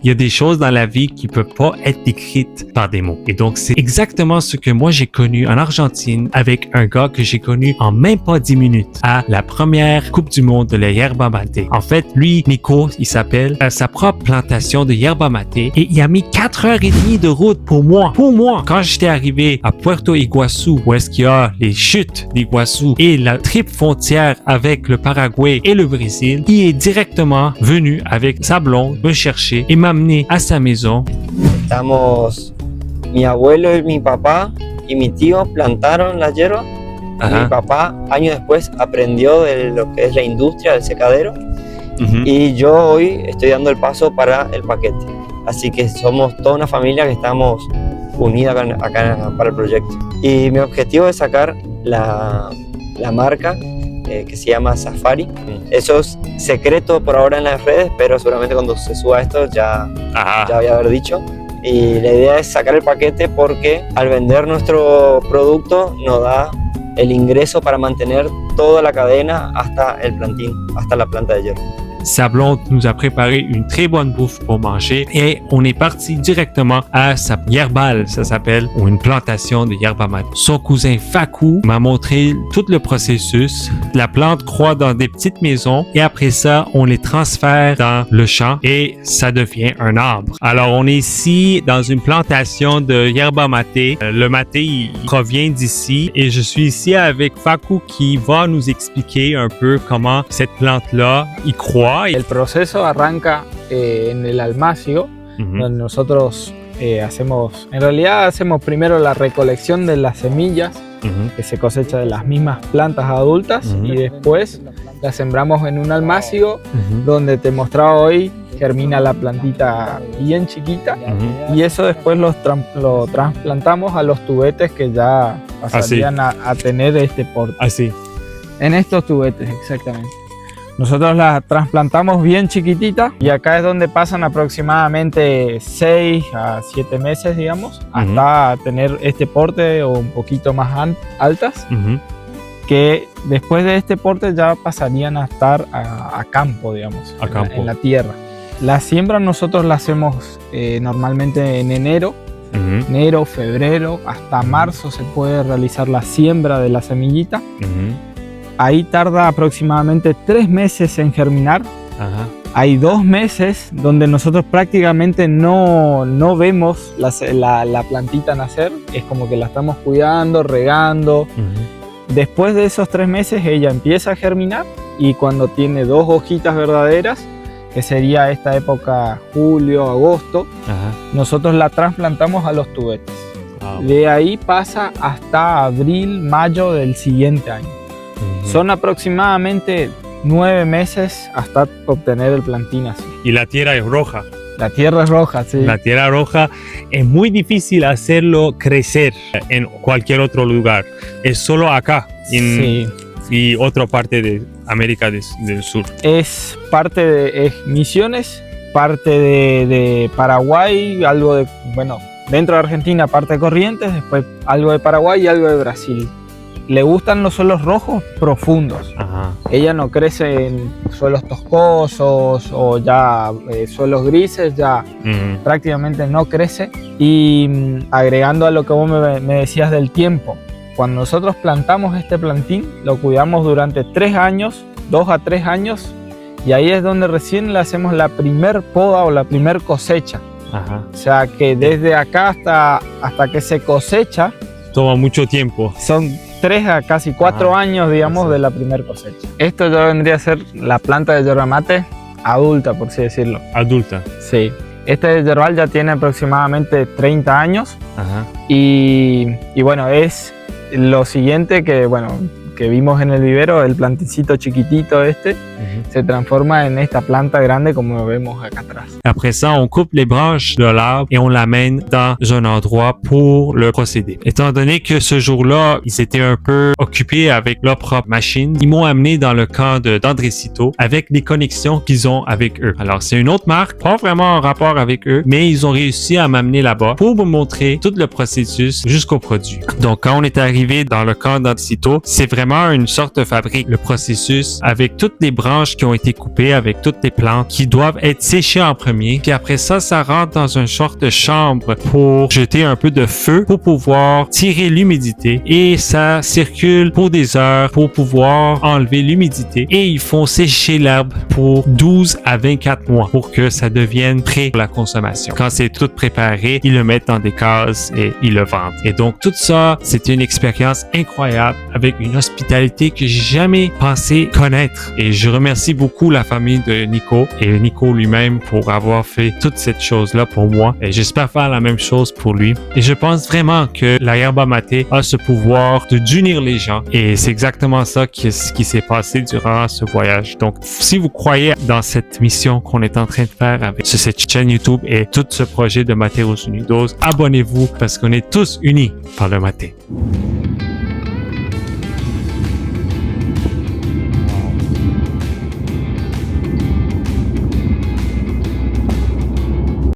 il y a des choses dans la vie qui ne peuvent pas être décrites par des mots. Et donc, c'est exactement ce que moi j'ai connu en Argentine avec un gars que j'ai connu en même pas 10 minutes à la première Coupe du Monde de la yerba mate. En fait, lui, Nico, il s'appelle, a sa propre plantation de yerba mate et il a mis 4h30 de route pour moi. Pour moi, quand j'étais arrivé à Puerto Iguaçu, où est-ce qu'il y a les chutes d'Iguaçu et la triple frontière avec le Paraguay et le Brésil, il est directement venu avec sa blonde me chercher et m'amener à sa maison. Estamos, mi abuelo y mi papá y mi tío plantaron la hierba. Ajá. Mi papá años después aprendió de lo que es la industria del secadero y yo hoy estoy dando el paso para el paquete. Así que somos toda una familia que estamos unida acá para el proyecto. Y mi objetivo es sacar la marca que se llama Safari. Eso es secreto por ahora en las redes, pero seguramente cuando se suba esto ya voy a haber dicho. Y la idea es sacar el paquete porque al vender nuestro producto nos da el ingreso para mantener toda la cadena hasta el plantín, hasta la planta de hierba. Sa blonde nous a préparé une très bonne bouffe pour manger et on est parti directement à sa yerbal, ça s'appelle, ou une plantation de yerba mate. Son cousin Fakou m'a montré tout le processus. La plante croît dans des petites maisons et après ça, on les transfère dans le champ et ça devient un arbre. Alors, on est ici dans une plantation de yerba mate. Le maté, il provient d'ici et je suis ici avec Fakou qui va nous expliquer un peu comment cette plante-là y croît. El proceso arranca en el almacio, donde nosotros hacemos primero la recolección de las semillas que se cosecha de las mismas plantas adultas y después las sembramos en un almacio donde te mostraba hoy, germina la plantita bien chiquita y eso después lo trasplantamos a los tubetes que ya pasarían a tener este porte. Así. En estos tubetes, exactamente. Nosotros la trasplantamos bien chiquitita y acá es donde pasan aproximadamente 6 a 7 meses, digamos, hasta tener este porte o un poquito más altas, que después de este porte ya pasarían a estar a campo, digamos, en la tierra. La siembra nosotros la hacemos normalmente en enero, febrero, hasta marzo se puede realizar la siembra de la semillita. Ahí tarda aproximadamente 3 meses en germinar. Hay 2 meses donde nosotros prácticamente no vemos la plantita nacer. Es como que la estamos cuidando, regando. Después de esos 3 meses ella empieza a germinar y cuando tiene 2 hojitas verdaderas, que sería esta época julio, agosto, nosotros la trasplantamos a los tubetes. De ahí pasa hasta abril, mayo del siguiente año. Son aproximadamente 9 meses hasta obtener el plantín así. Y la tierra es roja. La tierra es roja, sí. La tierra roja es muy difícil hacerlo crecer en cualquier otro lugar. Es solo acá y otra parte de América del Sur. Es parte de Misiones, parte de Paraguay, algo de, dentro de Argentina parte de Corrientes, después algo de Paraguay y algo de Brasil. Le gustan los suelos rojos profundos. Ella no crece en suelos toscosos o ya suelos grises, ya prácticamente no crece. Y agregando a lo que vos me decías del tiempo, cuando nosotros plantamos este plantín, lo cuidamos durante 3 años, 2 a 3 años, y ahí es donde recién le hacemos la primer poda o la primer cosecha. O sea que desde acá hasta que se cosecha, toma mucho tiempo. Son 3 a casi 4 años, digamos, de la primera cosecha. Esto ya vendría a ser la planta de yerba mate adulta, por así decirlo. Adulta. Sí. Este yerbal ya tiene aproximadamente 30 años. Y bueno, es lo siguiente que vimos en el vivero, el planticito chiquitito se transforma en esta planta grande como vemos acá atrás. Après ça, on coupe les branches de l'arbre et on l'amène dans un endroit pour le procéder. Étant donné que ce jour-là, ils étaient un peu occupés avec leur propre machine, ils m'ont amené dans le camp d'Andresito avec les connexions qu'ils ont avec eux. Alors, c'est une autre marque, pas vraiment en rapport avec eux, mais ils ont réussi à m'amener là-bas pour me montrer tout le processus jusqu'au produit. Donc, quand on est arrivé dans le camp d'Andresito, c'est vraiment vraiment une sorte de fabrique. Le processus avec toutes les branches qui ont été coupées, avec toutes les plantes qui doivent être séchées en premier. Puis après ça, ça rentre dans une sorte de chambre pour jeter un peu de feu pour pouvoir tirer l'humidité et ça circule pour des heures pour pouvoir enlever l'humidité et ils font sécher l'herbe pour 12 à 24 mois pour que ça devienne prêt pour la consommation. Quand c'est tout préparé, ils le mettent dans des cases et ils le vendent. Et donc tout ça, c'était une expérience incroyable avec une hospitalité que j'ai jamais pensé connaître. Et je remercie beaucoup la famille de Nico et Nico lui-même pour avoir fait toute cette chose-là pour moi. Et j'espère faire la même chose pour lui. Et je pense vraiment que la yerba mate a ce pouvoir d'unir les gens. Et c'est exactement ça qui s'est passé durant ce voyage. Donc, si vous croyez dans cette mission qu'on est en train de faire avec cette chaîne YouTube et tout ce projet de Materos Unidos, abonnez-vous parce qu'on est tous unis par le maté.